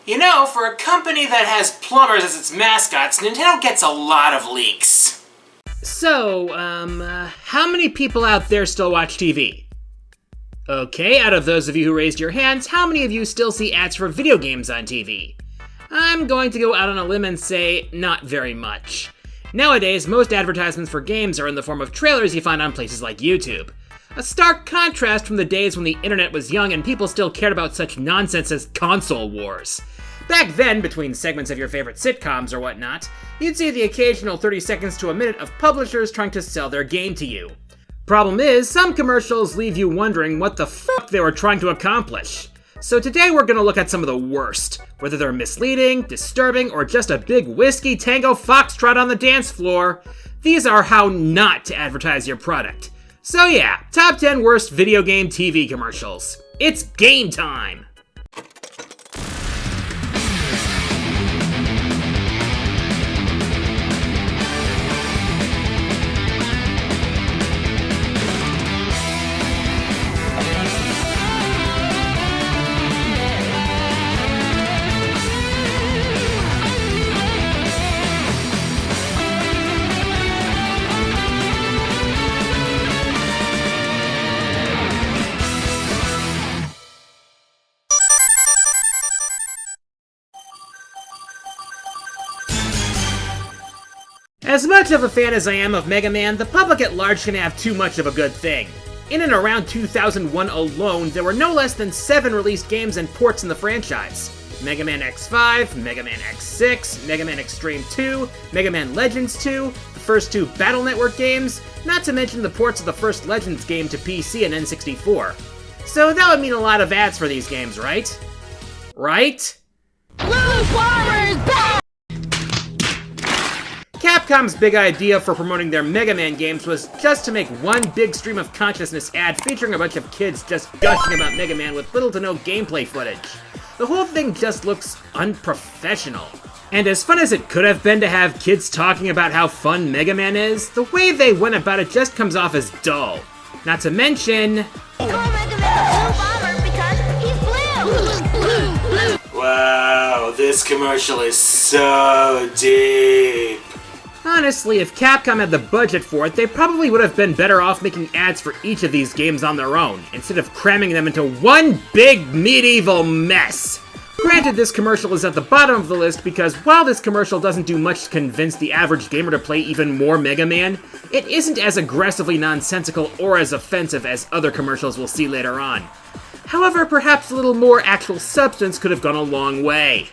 You know, for a company that has plumbers as its mascots, Nintendo gets a lot of leaks. So, how many people out there still watch TV? Okay, out of those of you who raised your hands, how many of you still see ads for video games on TV? I'm going to go out on a limb and say, not very much. Nowadays, most advertisements for games are in the form of trailers you find on places like YouTube. A stark contrast from the days when the internet was young and people still cared about such nonsense as console wars. Back then, between segments of your favorite sitcoms or whatnot, you'd see the occasional 30 seconds to a minute of publishers trying to sell their game to you. Problem is, some commercials leave you wondering what the fuck they were trying to accomplish. So today we're gonna look at some of the worst, whether they're misleading, disturbing, or just a big whiskey tango foxtrot on the dance floor. These are how not to advertise your product. So yeah, top 10 worst video game TV commercials. It's game time! As much of a fan as I am of Mega Man, the public at large can have too much of a good thing. In and around 2001 alone, there were no less than 7 released games and ports in the franchise. Mega Man X5, Mega Man X6, Mega Man Extreme 2, Mega Man Legends 2, the first 2 Battle Network games, not to mention the ports of the first Legends game to PC and N64. So that would mean a lot of ads for these games, right? Right? Blue Bomber's back! Capcom's big idea for promoting their Mega Man games was just to make one big stream of consciousness ad featuring a bunch of kids just gushing about Mega Man with little to no gameplay footage. The whole thing just looks unprofessional. And as fun as it could have been to have kids talking about how fun Mega Man is, the way they went about it just comes off as dull. Not to mention... Call Mega Man Blue Bomber because he's blue! Wow, this commercial is so deep. Honestly, if Capcom had the budget for it, they probably would have been better off making ads for each of these games on their own, instead of cramming them into one big medieval mess. Granted, this commercial is at the bottom of the list because while this commercial doesn't do much to convince the average gamer to play even more Mega Man, it isn't as aggressively nonsensical or as offensive as other commercials we'll see later on. However, perhaps a little more actual substance could have gone a long way.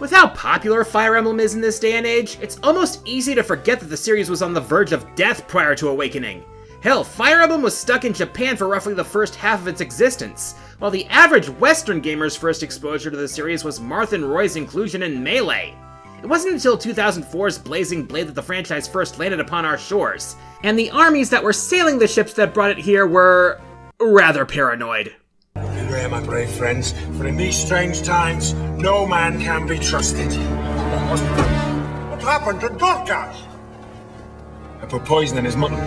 With how popular Fire Emblem is in this day and age, it's almost easy to forget that the series was on the verge of death prior to Awakening. Hell, Fire Emblem was stuck in Japan for roughly the first half of its existence, while the average Western gamer's first exposure to the series was Marth and Roy's inclusion in Melee. It wasn't until 2004's Blazing Blade that the franchise first landed upon our shores, and the armies that were sailing the ships that brought it here were rather paranoid. Beware, my brave friends, for in these strange times, no man can be trusted. What happened to Dorcas? I put poison in his mutton.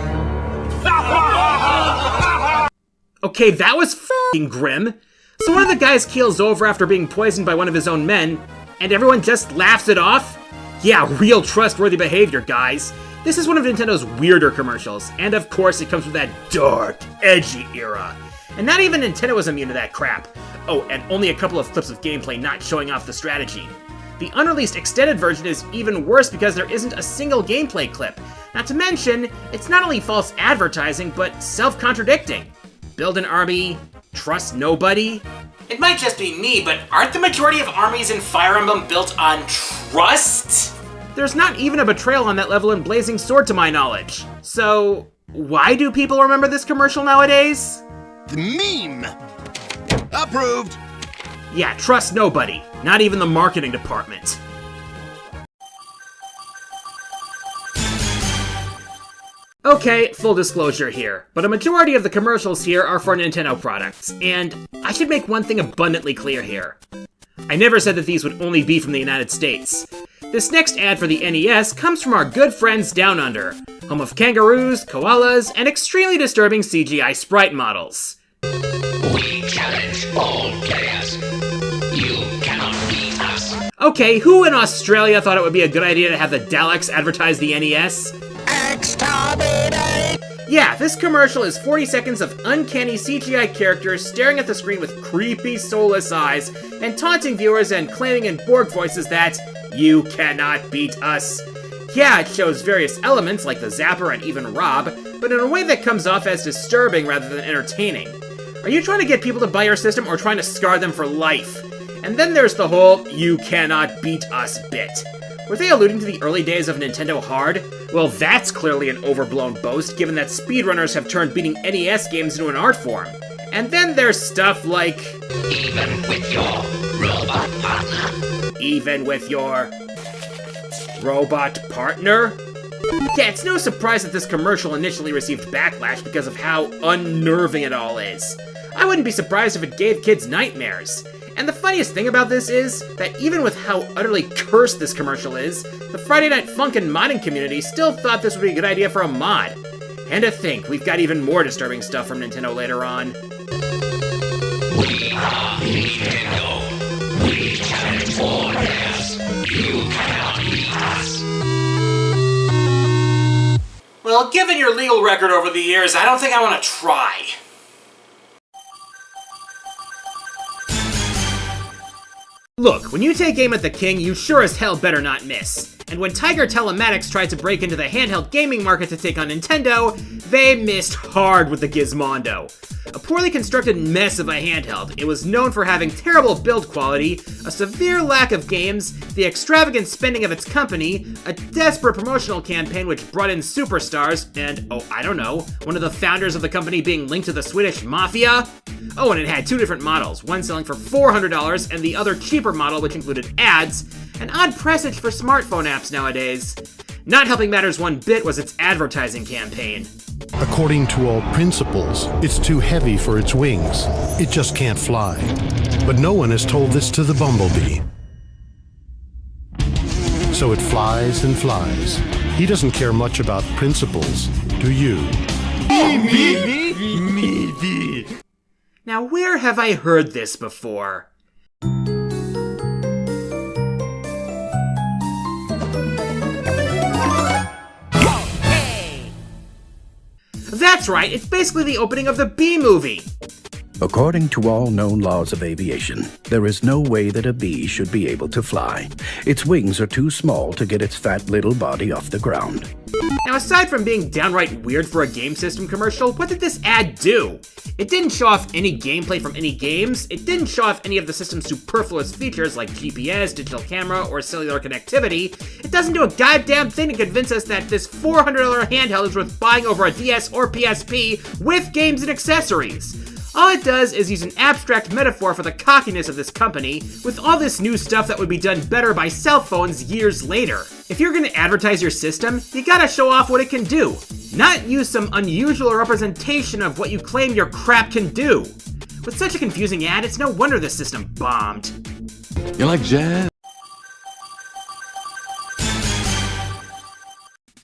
Okay, that was f***ing grim. So one of the guys keels over after being poisoned by one of his own men, and everyone just laughs it off? Yeah, real trustworthy behavior, guys. This is one of Nintendo's weirder commercials, and of course it comes from that dark, edgy era. And not even Nintendo was immune to that crap. Oh, and only a couple of clips of gameplay not showing off the strategy. The unreleased extended version is even worse because there isn't a single gameplay clip. Not to mention, it's not only false advertising, but self-contradicting. Build an army, trust nobody. It might just be me, but aren't the majority of armies in Fire Emblem built on trust? There's not even a betrayal on that level in Blazing Sword to my knowledge. So, why do people remember this commercial nowadays? The meme! Approved! Yeah, trust nobody. Not even the marketing department. Okay, full disclosure here, but a majority of the commercials here are for Nintendo products, and I should make one thing abundantly clear here. I never said that these would only be from the United States. This next ad for the NES comes from our good friends Down Under, home of kangaroos, koalas, and extremely disturbing CGI sprite models. We challenge all players. You cannot beat us. Okay, who in Australia thought it would be a good idea to have the Daleks advertise the NES? Yeah, this commercial is 40 seconds of uncanny CGI characters staring at the screen with creepy, soulless eyes and taunting viewers and claiming in Borg voices that you cannot beat us. Yeah, it shows various elements like the Zapper and even Rob, but in a way that comes off as disturbing rather than entertaining. Are you trying to get people to buy your system or trying to scar them for life? And then there's the whole you cannot beat us bit. Were they alluding to the early days of Nintendo Hard? Well, that's clearly an overblown boast, given that speedrunners have turned beating NES games into an art form. And then there's stuff like... Even with your robot partner. Even with your... robot partner? Yeah, it's no surprise that this commercial initially received backlash because of how unnerving it all is. I wouldn't be surprised if it gave kids nightmares. And the funniest thing about this is that even with how utterly cursed this commercial is, the Friday Night Funkin' modding community still thought this would be a good idea for a mod. And to think, we've got even more disturbing stuff from Nintendo later on. We are Nintendo. We challenge all players. You cannot beat us. Well, given your legal record over the years, I don't think I want to try. Look, when you take aim at the king, you sure as hell better not miss. And when Tiger Telematics tried to break into the handheld gaming market to take on Nintendo, they missed hard with the Gizmondo. A poorly constructed mess of a handheld, it was known for having terrible build quality, a severe lack of games, the extravagant spending of its company, a desperate promotional campaign which brought in superstars, and, oh, I don't know, one of the founders of the company being linked to the Swedish Mafia? Oh, and it had two different models, one selling for $400 and the other cheaper model which included ads, an odd presage for smartphone apps nowadays. Not helping matters one bit was its advertising campaign. According to all principles, it's too heavy for its wings. It just can't fly. But no one has told this to the bumblebee. So it flies and flies. He doesn't care much about principles, do you? Me. Now where have I heard this before? That's right, it's basically the opening of the Bee Movie. According to all known laws of aviation, there is no way that a bee should be able to fly. Its wings are too small to get its fat little body off the ground. Now, aside from being downright weird for a game system commercial, what did this ad do? It didn't show off any gameplay from any games, it didn't show off any of the system's superfluous features like GPS, digital camera, or cellular connectivity. It doesn't do a goddamn thing to convince us that this $400 handheld is worth buying over a DS or PSP with games and accessories. All it does is use an abstract metaphor for the cockiness of this company, with all this new stuff that would be done better by cell phones years later. If you're gonna advertise your system, you gotta show off what it can do, not use some unusual representation of what you claim your crap can do. With such a confusing ad, it's no wonder this system bombed. You like jazz?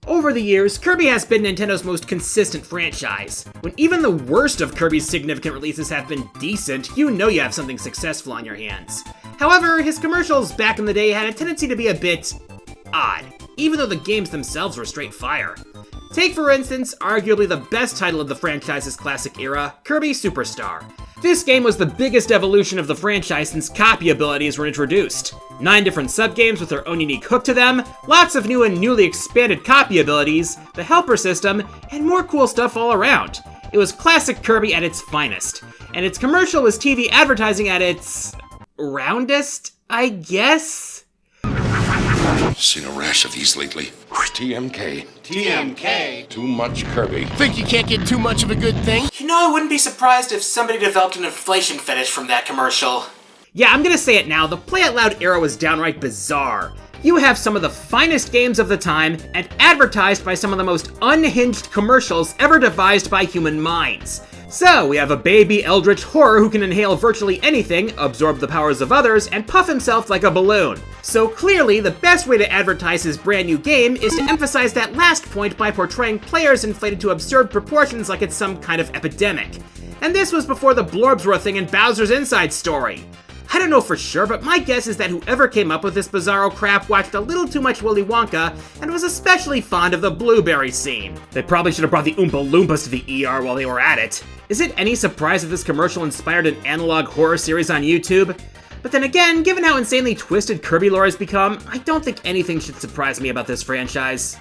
Over the years, Kirby has been Nintendo's most consistent franchise. When even the worst of Kirby's significant releases have been decent, you know you have something successful on your hands. However, his commercials back in the day had a tendency to be a bit odd, even though the games themselves were straight fire. Take, for instance, arguably the best title of the franchise's classic era, Kirby Superstar. This game was the biggest evolution of the franchise since copy abilities were introduced. 9 different subgames with their own unique hook to them, lots of new and newly expanded copy abilities, the helper system, and more cool stuff all around. It was classic Kirby at its finest, and its commercial was TV advertising at its roundest, I guess? Seen a rash of these lately. TMK. TMK. Too much Kirby. Think you can't get too much of a good thing? You know, I wouldn't be surprised if somebody developed an inflation fetish from that commercial. Yeah, I'm gonna say it now, the Play It Loud era was downright bizarre. You have some of the finest games of the time, and advertised by some of the most unhinged commercials ever devised by human minds. So, we have a baby eldritch horror who can inhale virtually anything, absorb the powers of others, and puff himself like a balloon. So clearly, the best way to advertise his brand new game is to emphasize that last point by portraying players inflated to absurd proportions like it's some kind of epidemic. And this was before the Blorbs were a thing in Bowser's Inside Story. I don't know for sure, but my guess is that whoever came up with this bizarro crap watched a little too much Willy Wonka and was especially fond of the blueberry scene. They probably should have brought the Oompa Loompas to the ER while they were at it. Is it any surprise that this commercial inspired an analog horror series on YouTube? But then again, given how insanely twisted Kirby lore has become, I don't think anything should surprise me about this franchise.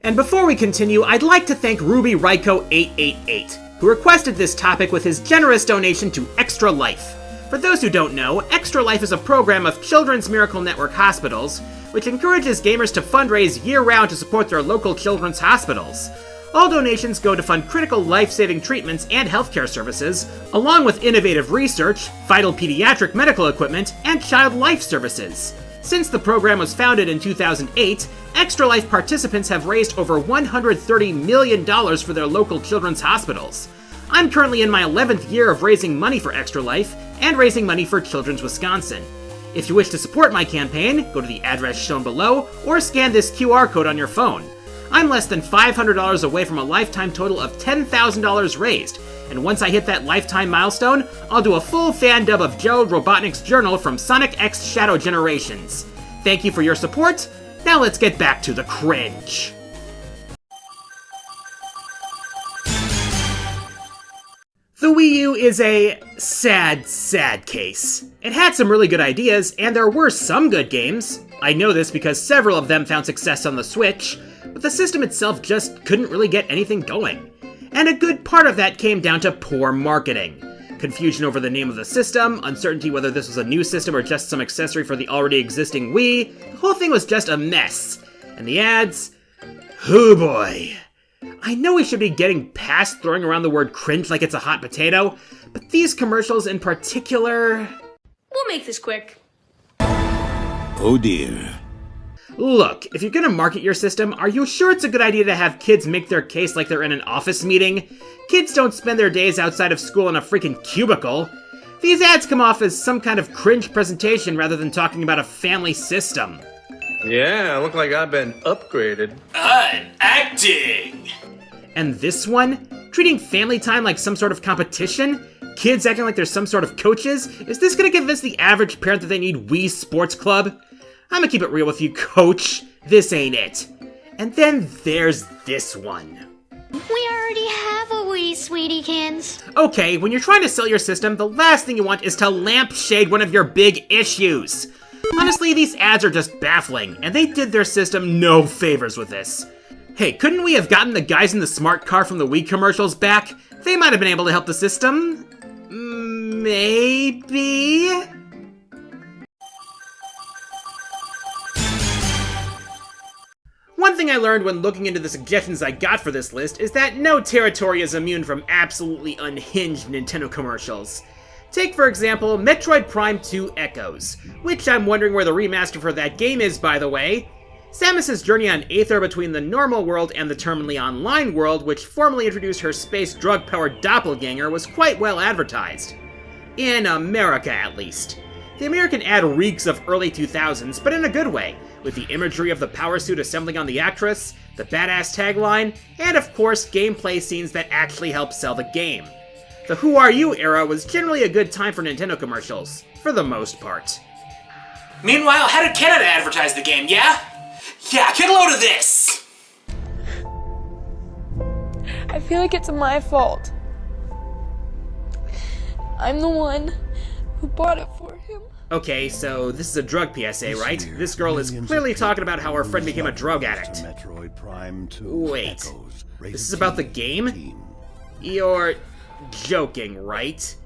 And before we continue, I'd like to thank RubyRaiko888, who requested this topic with his generous donation to Extra Life. For those who don't know, Extra Life is a program of Children's Miracle Network hospitals, which encourages gamers to fundraise year-round to support their local children's hospitals. All donations go to fund critical life-saving treatments and healthcare services, along with innovative research, vital pediatric medical equipment, and child life services. Since the program was founded in 2008, Extra Life participants have raised over $130 million for their local children's hospitals. I'm currently in my 11th year of raising money for Extra Life and raising money for Children's Wisconsin. If you wish to support my campaign, go to the address shown below or scan this QR code on your phone. I'm less than $500 away from a lifetime total of $10,000 raised, and once I hit that lifetime milestone, I'll do a full fan dub of Gerald Robotnik's journal from Sonic X Shadow Generations. Thank you for your support. Now let's get back to the cringe. The Wii U is a sad, sad case. It had some really good ideas, and there were some good games. I know this because several of them found success on the Switch, but the system itself just couldn't really get anything going. And a good part of that came down to poor marketing. Confusion over the name of the system, uncertainty whether this was a new system or just some accessory for the already existing Wii. The whole thing was just a mess. And the ads? Oh boy. I know we should be getting past throwing around the word cringe like it's a hot potato, but these commercials in particular... We'll make this quick. Oh dear. Look, if you're gonna market your system, are you sure it's a good idea to have kids make their case like they're in an office meeting? Kids don't spend their days outside of school in a freaking cubicle. These ads come off as some kind of cringe presentation rather than talking about a family system. Yeah, I look like I've been upgraded. Acting! And this one? Treating family time like some sort of competition? Kids acting like they're some sort of coaches? Is this gonna convince the average parent that they need Wii Sports Club? I'm gonna keep it real with you, coach. This ain't it. And then there's this one. We already have a Wii, Sweetiekins. Okay, when you're trying to sell your system, the last thing you want is to lampshade one of your big issues. Honestly, these ads are just baffling, and they did their system no favors with this. Hey, couldn't we have gotten the guys in the smart car from the Wii commercials back? They might have been able to help the system. Maybe? One thing I learned when looking into the suggestions I got for this list is that no territory is immune from absolutely unhinged Nintendo commercials. Take, for example, Metroid Prime 2 Echoes, which I'm wondering where the remaster for that game is, by the way. Samus's journey on Aether between the normal world and the terminally online world, which formally introduced her space drug-powered doppelganger, was quite well advertised. In America, at least. The American ad reeks of early 2000s, but in a good way, with the imagery of the power suit assembling on the actress, the badass tagline, and of course gameplay scenes that actually help sell the game. The Who Are You era was generally a good time for Nintendo commercials, for the most part. Meanwhile, how did Canada advertise the game, yeah? Yeah, get a load of this! I feel like it's my fault. I'm the one who bought it for him. Okay, so this is a drug PSA, right? This girl is clearly talking about how her friend became a drug addict. Wait, this is about the game? You're joking, right?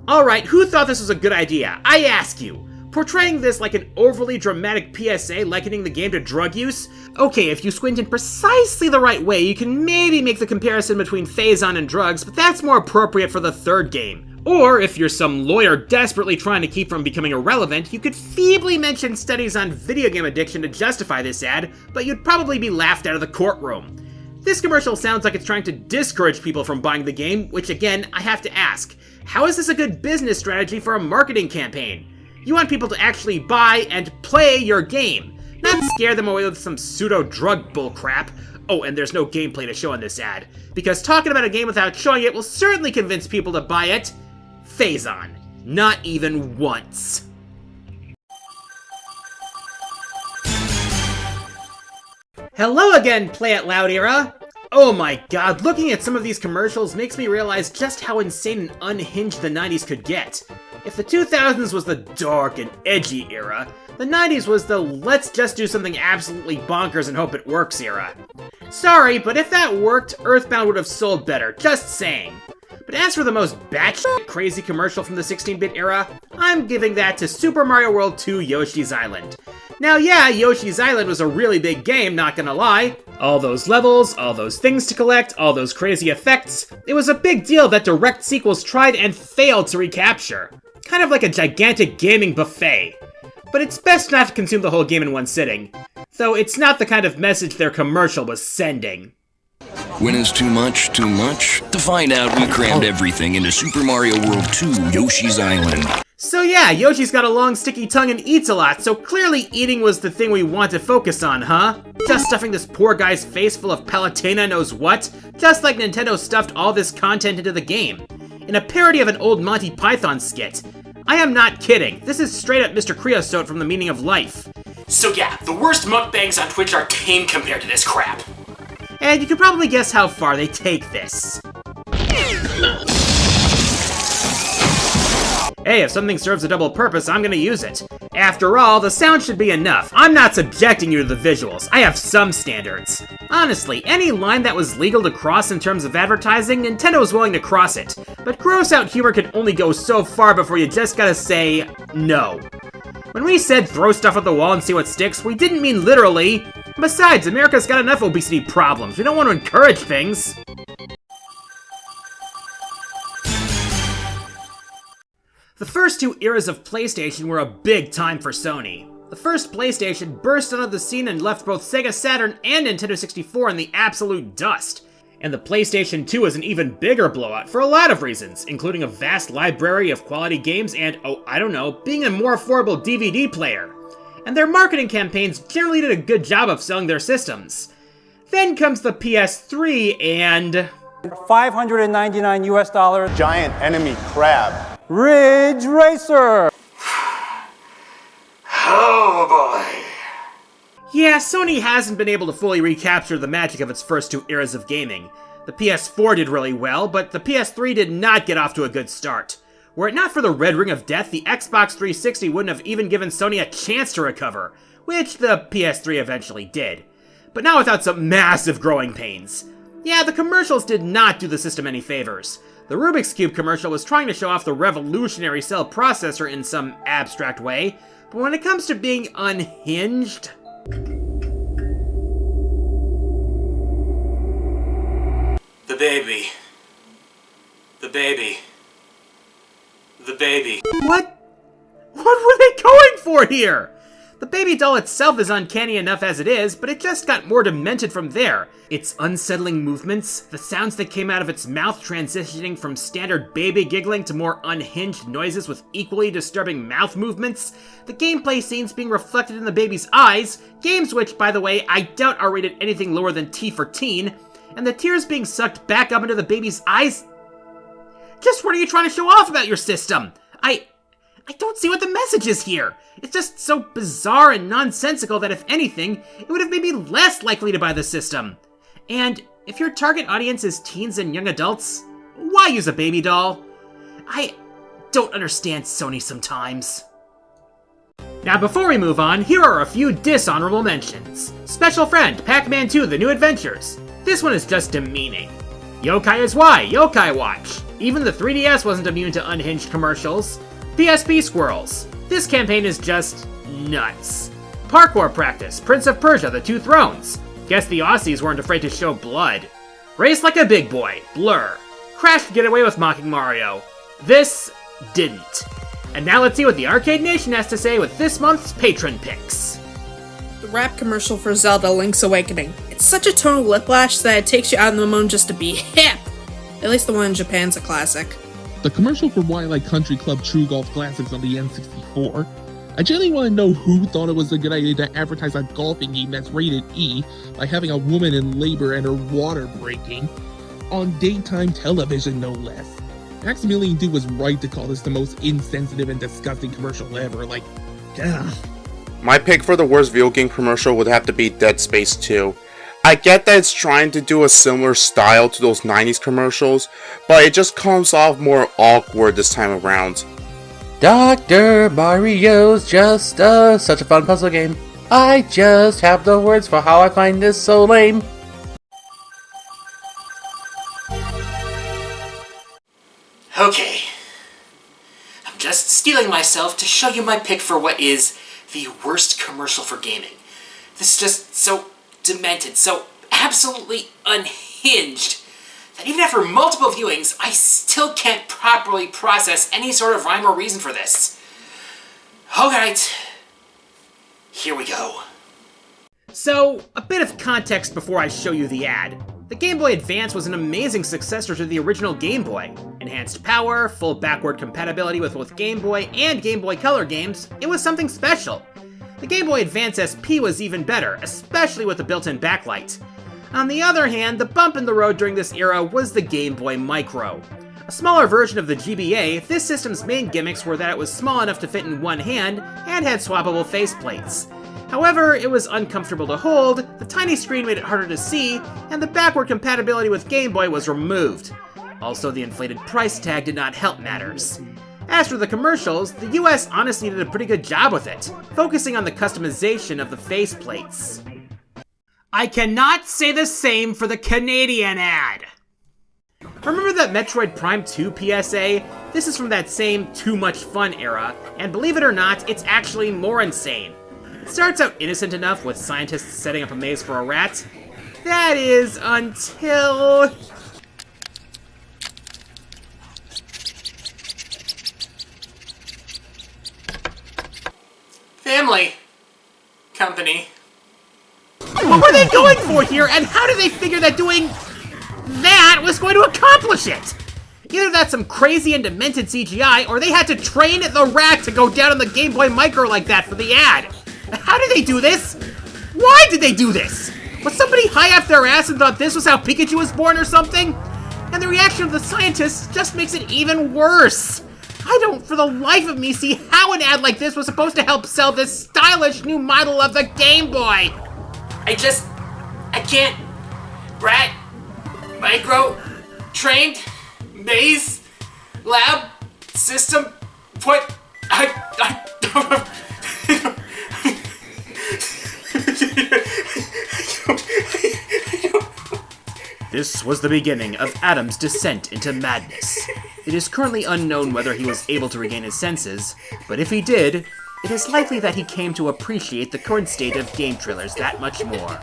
Alright, who thought this was a good idea? I ask you. Portraying this like an overly dramatic PSA likening the game to drug use? Okay, if you squint in precisely the right way, you can maybe make the comparison between Phazon and drugs, but that's more appropriate for the third game. Or, if you're some lawyer desperately trying to keep from becoming irrelevant, you could feebly mention studies on video game addiction to justify this ad, but you'd probably be laughed out of the courtroom. This commercial sounds like it's trying to discourage people from buying the game, which again, I have to ask, how is this a good business strategy for a marketing campaign? You want people to actually buy and play your game, not scare them away with some pseudo-drug bullcrap. Oh, and there's no gameplay to show in this ad, because talking about a game without showing it will certainly convince people to buy it. Phazon. Not even once. Hello again, Play It Loud era! Oh my god, looking at some of these commercials makes me realize just how insane and unhinged the 90s could get. If the 2000s was the dark and edgy era, the 90s was the let's just do something absolutely bonkers and hope it works era. Sorry, but if that worked, Earthbound would have sold better, just saying. But as for the most batshit crazy commercial from the 16-bit era, I'm giving that to Super Mario World 2 Yoshi's Island. Now yeah, Yoshi's Island was a really big game, not gonna lie. All those levels, all those things to collect, all those crazy effects. It was a big deal that direct sequels tried and failed to recapture. Kind of like a gigantic gaming buffet. But it's best not to consume the whole game in one sitting. Though it's not the kind of message their commercial was sending. When is too much too much? To find out, we crammed everything into Super Mario World 2 Yoshi's Island. So yeah, Yoshi's got a long sticky tongue and eats a lot, so clearly eating was the thing we want to focus on, huh? Just stuffing this poor guy's face full of Palutena knows what, just like Nintendo stuffed all this content into the game. In a parody of an old Monty Python skit. I am not kidding, this is straight up Mr. Creosote from The Meaning of Life. So yeah, the worst mukbangs on Twitch are tame compared to this crap. And you can probably guess how far they take this. Hey, if something serves a double purpose, I'm gonna use it. After all, the sound should be enough. I'm not subjecting you to the visuals. I have some standards. Honestly, any line that was legal to cross in terms of advertising, Nintendo was willing to cross it. But gross out humor can only go so far before you just gotta say no. When we said throw stuff at the wall and see what sticks, we didn't mean literally. Besides, America's got enough obesity problems. We don't want to encourage things. The first two eras of PlayStation were a big time for Sony. The first PlayStation burst onto the scene and left both Sega Saturn and Nintendo 64 in the absolute dust. And the PlayStation 2 was an even bigger blowout for a lot of reasons, including a vast library of quality games and, oh, I don't know, being a more affordable DVD player. And their marketing campaigns generally did a good job of selling their systems. Then comes the PS3 and... $599 US. Giant enemy crab. Ridge Racer! Oh boy. Yeah, Sony hasn't been able to fully recapture the magic of its first two eras of gaming. The PS4 did really well, but the PS3 did not get off to a good start. Were it not for the Red Ring of Death, the Xbox 360 wouldn't have even given Sony a chance to recover, which the PS3 eventually did. But not without some massive growing pains. Yeah, the commercials did not do the system any favors. The Rubik's Cube commercial was trying to show off the revolutionary cell processor in some abstract way, but when it comes to being unhinged... The baby. The baby. The baby. What were they going for here? The baby doll itself is uncanny enough as it is, but it just got more demented from there. Its unsettling movements, the sounds that came out of its mouth transitioning from standard baby giggling to more unhinged noises with equally disturbing mouth movements, the gameplay scenes being reflected in the baby's eyes, games which, by the way, I doubt are rated anything lower than T for teen, and the tears being sucked back up into the baby's eyes. Just what are you trying to show off about your system? I don't see what the message is here. It's just so bizarre and nonsensical that if anything, it would have made me less likely to buy the system. And if your target audience is teens and young adults, why use a baby doll? I don't understand Sony sometimes. Now before we move on, here are a few dishonorable mentions. Special Friend, Pac-Man 2 The New Adventures. This one is just demeaning. Yokai is Why, Yokai Watch. Even the 3DS wasn't immune to unhinged commercials. PSP Squirrels. This campaign is just nuts. Parkour Practice, Prince of Persia, The Two Thrones. Guess the Aussies weren't afraid to show blood. Race Like a Big Boy, Blur. Crash to Get Away with Mocking Mario. This didn't. And now let's see what the Arcade Nation has to say with this month's patron picks. The rap commercial for Zelda Link's Awakening. It's such a tonal whiplash that it takes you out of the moment just to be hip. At least the one in Japan's a classic. The commercial for Wildlife Country Club True Golf Classics on the N64. I genuinely want to know who thought it was a good idea to advertise a golfing game that's rated E by having a woman in labor and her water breaking on daytime television, no less. Maximilian Dude was right to call this the most insensitive and disgusting commercial ever. Like, ugh. My pick for the worst video game commercial would have to be Dead Space 2. I get that it's trying to do a similar style to those 90s commercials, but it just comes off more awkward this time around. Dr. Mario's just such a fun puzzle game. I just have the words for how I find this so lame. Okay. I'm just steeling myself to show you my pick for what is the worst commercial for gaming. This is just so demented, so absolutely unhinged, that even after multiple viewings, I still can't properly process any sort of rhyme or reason for this. Alright, here we go. So, a bit of context before I show you the ad. The Game Boy Advance was an amazing successor to the original Game Boy. Enhanced power, full backward compatibility with both Game Boy and Game Boy Color games, it was something special. The Game Boy Advance SP was even better, especially with the built-in backlight. On the other hand, the bump in the road during this era was the Game Boy Micro. A smaller version of the GBA, this system's main gimmicks were that it was small enough to fit in one hand and had swappable faceplates. However, it was uncomfortable to hold, the tiny screen made it harder to see, and the backward compatibility with Game Boy was removed. Also, the inflated price tag did not help matters. As for the commercials, the US honestly did a pretty good job with it, focusing on the customization of the faceplates. I cannot say the same for the Canadian ad. Remember that Metroid Prime 2 PSA? This is from that same Too Much Fun era, and believe it or not, it's actually more insane. It starts out innocent enough with scientists setting up a maze for a rat. That is, until... Family. Company. What were they going for here, and how did they figure that doing that was going to accomplish it? Either that's some crazy and demented CGI, or they had to train the rat to go down on the Game Boy Micro like that for the ad. How did they do this? Why did they do this? Was somebody high up their ass and thought this was how Pikachu was born or something? And the reaction of the scientists just makes it even worse. I don't, for the life of me, see how an ad like this was supposed to help sell this stylish new model of the Game Boy. I can't. Rat, micro, trained, maze, lab, system, what? This was the beginning of Adam's descent into madness. It is currently unknown whether he was able to regain his senses, but if he did, it is likely that he came to appreciate the current state of game trailers that much more.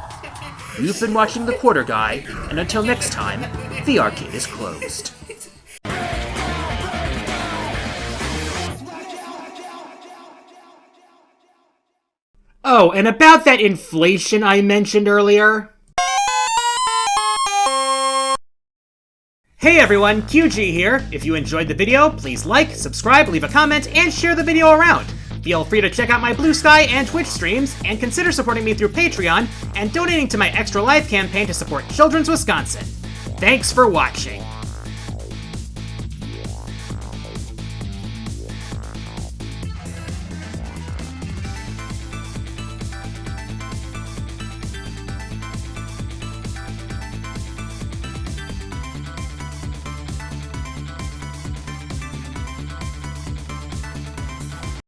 You've been watching The Quarter Guy, and until next time, the arcade is closed. Oh, and about that inflation I mentioned earlier. Hey everyone, QG here. If you enjoyed the video, please like, subscribe, leave a comment, and share the video around. Feel free to check out my Blue Sky and Twitch streams, and consider supporting me through Patreon and donating to my Extra Life campaign to support Children's Wisconsin. Thanks for watching.